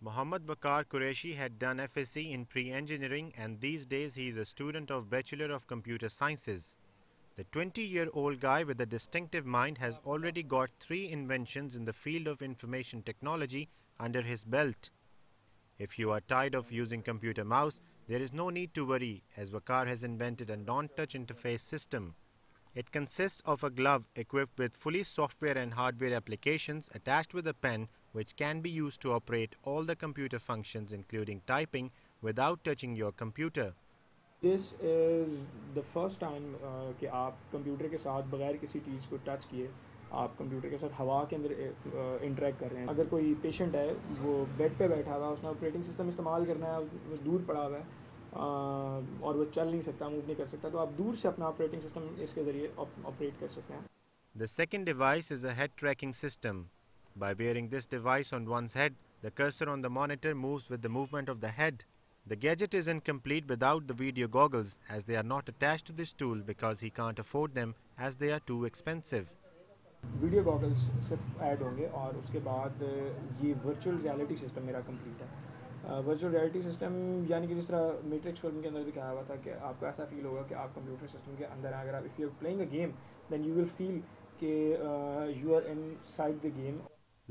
Mohammad Bakar Qureshi had done FSc in pre-engineering and these days he is a student of Bachelor of Computer Sciences. The 20-year-old guy with a distinctive mind has already got 3 inventions in the field of information technology under his belt. If you are tired of using computer mouse, there is no need to worry as Bakar has invented a non-touch interface system. It consists of a glove equipped with fully software and hardware applications attached with a pen which can be used to operate all the computer functions including typing without touching your computer. This is the first time कि आप computer के साथ बगैर किसी चीज़ को touch किए आप computer के साथ हवा के अंदर इंटरेक्ट कर रहे हैं. अगर कोई पेशेंट है वो बेड पे बैठा हुआ है, उसने ऑपरेटिंग सिस्टम इस्तेमाल करना है, वो दूर पड़ा हुआ है और वो चल नहीं सकता, मूव नहीं कर सकता, तो आप दूर से अपना ऑपरेटिंग सिस्टम इसके ज़रिए ऑपरेट कर सकते हैं. The second device is a head tracking system. By wearing this device on one's head, the cursor on the monitor moves with the movement of the head. The gadget is incomplete without the video goggles as they are not attached to this tool because he can't afford them as they are too expensive. Video goggles सिर्फ add होंगे और उसके बाद ये virtual reality system मेरा complete है. Virtual reality system यानी कि जिस तरह मैट्रिक्स फिल्म के अंदर दिखाया हुआ था कि आपको ऐसा फील होगा कि आप कंप्यूटर सिस्टम के अंदर हैं. अगर आप if you are playing a game then you will feel कि you are inside the game.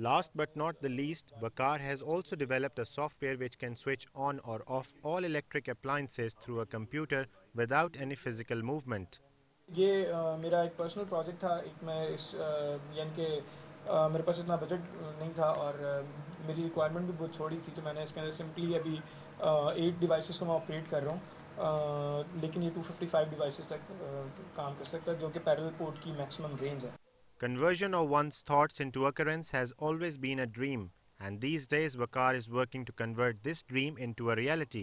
Last but not the least, Bakar has also developed a software which can switch on or off all electric appliances through a computer without any physical movement. ये मेरा एक personal project था. एक मैं इस यानी कि मेरे पास इतना बजट नहीं था और मेरी रिक्वायरमेंट भी बहुत छोटी थी, तो मैंने इसके अंदर सिंपली अभी 8 डिवाइसेस को मैं ऑपरेट कर रहा हूँ. लेकिन ये 255 डिवाइसेस तक काम कर सकता है जो कि पैरेलल पोर्ट की मैक्सिमम रेंज है. Conversion of one's thoughts into occurrence has always been a dream, and these days Bakar is working to convert this dream into a reality.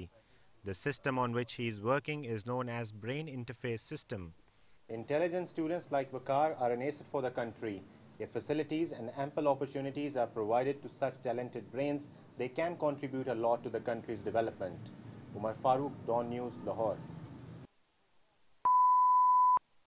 The system on which he is working is known as Brain Interface System. Intelligent students like Bakar are an asset for the country. If facilities and ample opportunities are provided to such talented brains, they can contribute a lot to the country's development. Umar Farooq, Dawn News, Lahore.